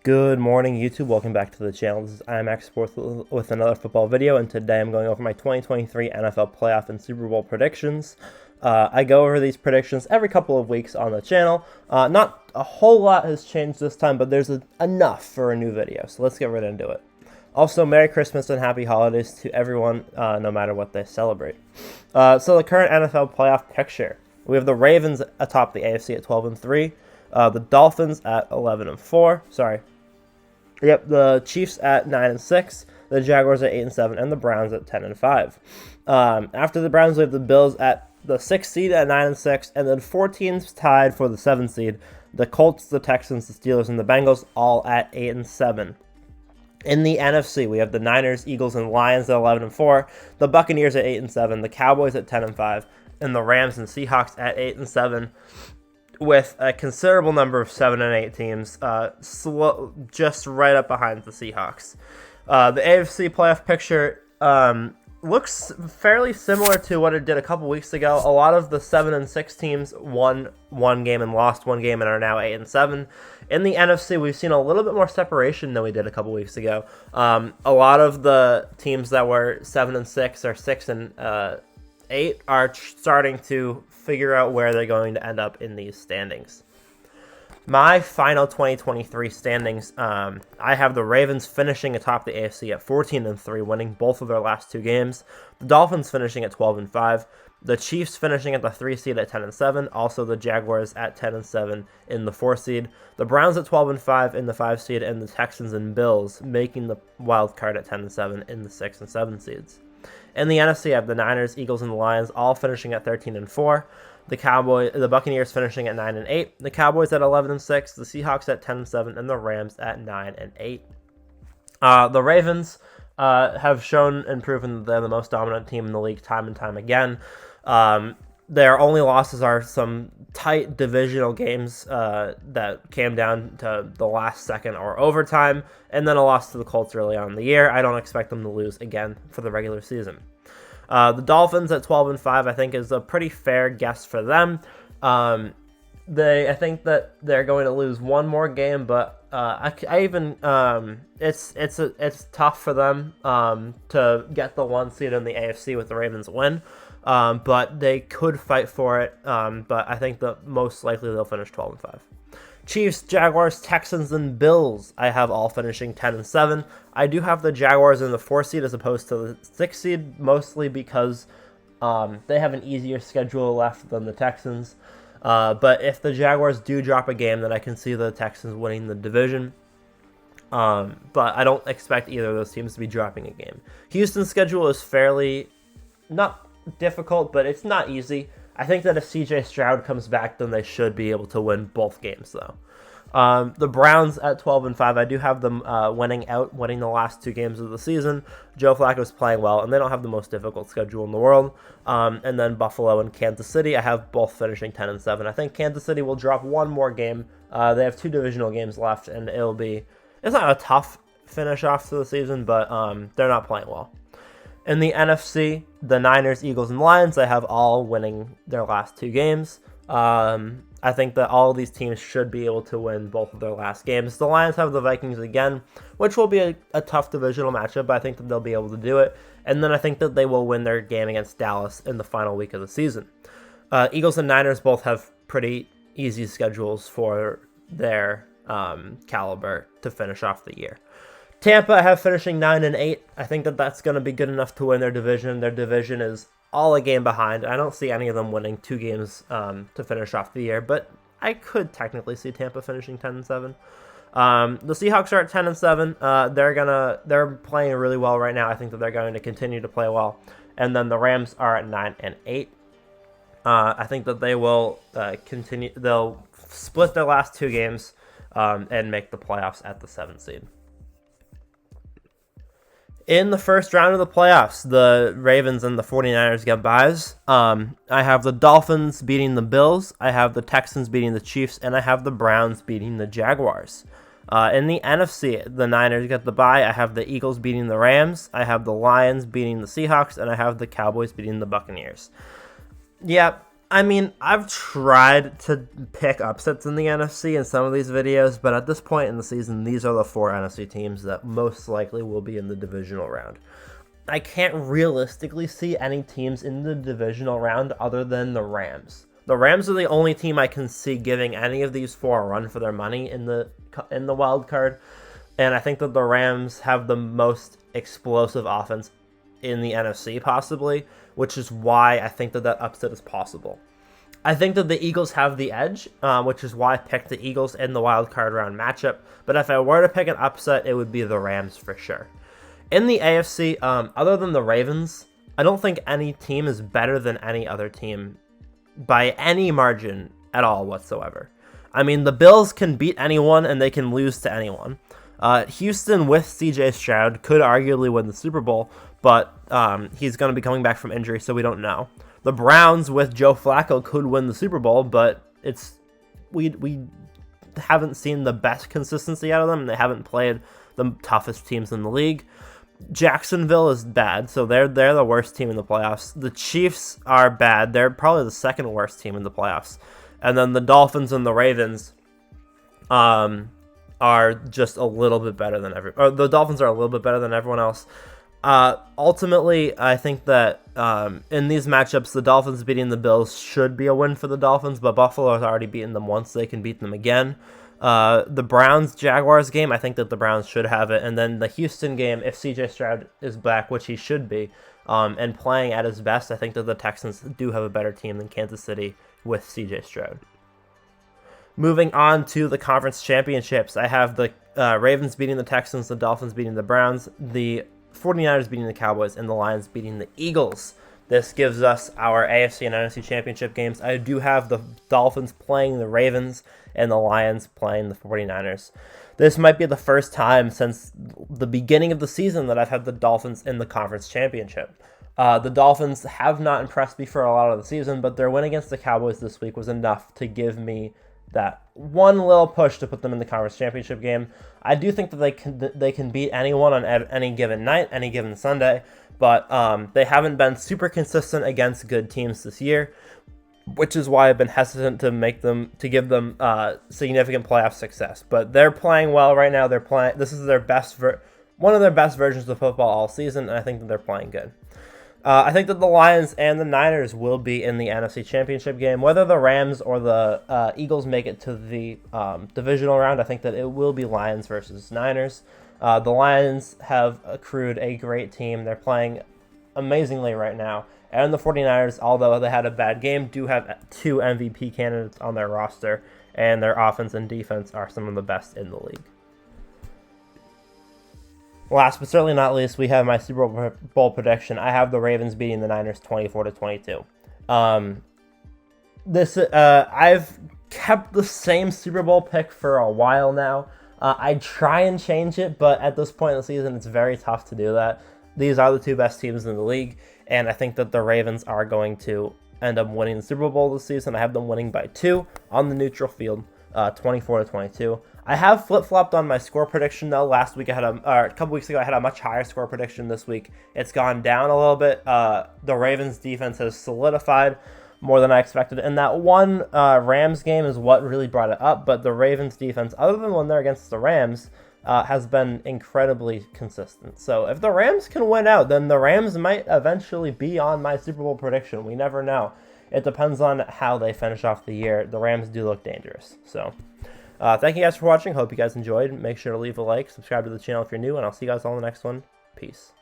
Good morning, YouTube. Welcome back to the channel. This is IMAX Sports with another football video, and today I'm going over my 2023 NFL playoff and Super Bowl predictions. I go over these predictions every couple of weeks on the channel. Not a whole lot has changed this time, but there's enough for a new video, so let's get right into it. Also, Merry Christmas and Happy Holidays to everyone, no matter what they celebrate. So the current NFL playoff picture. We have the Ravens atop the AFC at 12-3. The Dolphins at 11-4. Yep, the Chiefs at 9-6, the Jaguars at 8-7, and the Browns at 10-5. After the Browns, we have the Bills at the 6th seed at 9-6, and then 4 teams tied for the 7th seed. The Colts, the Texans, the Steelers, and the Bengals all at 8-7. In the NFC, we have the Niners, Eagles, and Lions at 11-4, the Buccaneers at 8-7, the Cowboys at 10-5, and the Rams and Seahawks at 8-7. With a considerable number of 7 and 8 teams, just right up behind the Seahawks. The AFC playoff picture looks fairly similar to what it did a couple weeks ago. A lot of the 7 and 6 teams won one game and lost one game and are now 8 and 7. In the NFC, we've seen a little bit more separation than we did a couple weeks ago. A lot of the teams that were 7 and 6 or 6 and 8 are starting to figure out where they're going to end up in these standings. My final 2023 standings, I have the Ravens finishing atop the AFC at 14-3, winning both of their last 2 games. The Dolphins finishing at 12-5. The Chiefs finishing at the 3 seed at 10-7. Also the Jaguars at 10-7 in the 4 seed. The Browns at 12-5 in the 5 seed, and the Texans and Bills making the wild card at 10-7 in the 6 and 7 seeds. In the NFC, I have the Niners, Eagles, and the Lions all finishing at 13-4. The Buccaneers finishing at 9-8. The Cowboys at 11-6. The Seahawks at 10-7, and the Rams at 9-8. The Ravens have shown and proven that they're the most dominant team in the league time and time again. Their only losses are some tight divisional games that came down to the last second or overtime, and then a loss to the Colts early on in the year. I don't expect them to lose again for the regular season. The Dolphins at 12-5, I think, is a pretty fair guess for them. I think that they're going to lose one more game, but it's tough for them to get the 1 seed in the AFC with the Ravens win. But they could fight for it. But I think that most likely they'll finish 12-5. Chiefs, Jaguars, Texans, and Bills, I have all finishing 10-7. I do have the Jaguars in the 4 seed as opposed to the 6 seed, mostly because they have an easier schedule left than the Texans. But if the Jaguars do drop a game, then I can see the Texans winning the division. But I don't expect either of those teams to be dropping a game. Houston's schedule is fairly not difficult, but it's not easy. I think that if CJ Stroud comes back, then they should be able to win both games, though. The Browns at 12-5, I do have them winning the last 2 games of the season. Joe Flacco's playing well, and they don't have the most difficult schedule in the world. And then Buffalo and Kansas City, I have both finishing 10-7. I think Kansas City will drop one more game. They have 2 divisional games left, and it's not a tough finish off to the season, but they're not playing well. In the NFC, the Niners, Eagles, and Lions, I have all winning their last 2 games. I think that all of these teams should be able to win both of their last games. The Lions have the Vikings again, which will be a tough divisional matchup, but I think that they'll be able to do it. And then I think that they will win their game against Dallas in the final week of the season. Eagles and Niners both have pretty easy schedules for their caliber to finish off the year. Tampa, I have finishing 9-8. I think that that's going to be good enough to win their division. Their division is all a game behind. I don't see any of them winning 2 games to finish off the year, but I could technically see Tampa finishing 10-7. The Seahawks are at 10-7. They're playing really well right now. I think that they're going to continue to play well. And then the Rams are at 9-8. I think that they will continue. They'll split their last 2 games and make the playoffs at the 7th seed. In the first round of the playoffs, the Ravens and the 49ers get byes. I have the Dolphins beating the Bills, I have the Texans beating the Chiefs, and I have the Browns beating the Jaguars. In the NFC, the Niners get the bye. I have the Eagles beating the Rams, I have the Lions beating the Seahawks, and I have the Cowboys beating the Buccaneers. Yeah, I mean, I've tried to pick upsets in the NFC in some of these videos, but at this point in the season, these are the 4 NFC teams that most likely will be in the divisional round. I can't realistically see any teams in the divisional round other than the Rams. The Rams are the only team I can see giving any of these 4 a run for their money in the wild card, and I think that the Rams have the most explosive offense in the NFC possibly, which is why I think that upset is possible. I think that the Eagles have the edge, which is why I picked the Eagles in the wild card round matchup, but if I were to pick an upset, it would be the Rams for sure. In the AFC, other than the Ravens, I don't think any team is better than any other team by any margin at all whatsoever. I mean, the Bills can beat anyone and they can lose to anyone. Houston with CJ Stroud could arguably win the Super Bowl, but he's going to be coming back from injury, so we don't know. The Browns with Joe Flacco could win the Super Bowl, but we haven't seen the best consistency out of them, and they haven't played the toughest teams in the league. Jacksonville is bad, so they're the worst team in the playoffs. The Chiefs are bad. They're probably the second worst team in the playoffs. And then the Dolphins and the Ravens are just a little bit better than the Dolphins are a little bit better than everyone else. Ultimately, I think that in these matchups, the Dolphins beating the Bills should be a win for the Dolphins, but Buffalo has already beaten them once. They can beat them again. The Browns-Jaguars game, I think that the Browns should have it. And then the Houston game, if CJ Stroud is back, which he should be, and playing at his best, I think that the Texans do have a better team than Kansas City with CJ Stroud. Moving on to the conference championships, I have the Ravens beating the Texans, the Dolphins beating the Browns, the 49ers beating the Cowboys, and the Lions beating the Eagles. This gives us our AFC and NFC championship games. I do have the Dolphins playing the Ravens and the Lions playing the 49ers. This might be the first time since the beginning of the season that I've had the Dolphins in the conference championship. The Dolphins have not impressed me for a lot of the season, but their win against the Cowboys this week was enough to give me that one little push to put them in the conference championship game. I do think that they can beat anyone on any given night, any given Sunday, but they haven't been super consistent against good teams this year, which is why I've been hesitant to give them significant playoff success. But they're playing well right now. This is their best one of their best versions of football all season, and I think that they're playing good. I think that the Lions and the Niners will be in the NFC Championship game. Whether the Rams or the Eagles make it to the divisional round, I think that it will be Lions versus Niners. The Lions have accrued a great team. They're playing amazingly right now. And the 49ers, although they had a bad game, do have 2 MVP candidates on their roster, and their offense and defense are some of the best in the league. Last but certainly not least, we have my Super Bowl prediction. I have the Ravens beating the Niners 24-22. I've kept the same Super Bowl pick for a while now. I try and change it, but at this point in the season, it's very tough to do that. These are the 2 best teams in the league, and I think that the Ravens are going to end up winning the Super Bowl this season. I have them winning by 2 on the neutral field, 24-22. I have flip-flopped on my score prediction, though. Last week a couple weeks ago, I had a much higher score prediction. This week, it's gone down a little bit. The Ravens' defense has solidified more than I expected, and that one Rams game is what really brought it up. But the Ravens' defense, other than when they're against the Rams, has been incredibly consistent. So if the Rams can win out, then the Rams might eventually be on my Super Bowl prediction. We never know. It depends on how they finish off the year. The Rams do look dangerous. So thank you guys for watching. Hope you guys enjoyed. Make sure to leave a like, subscribe to the channel if you're new, and I'll see you guys all in the next one. Peace.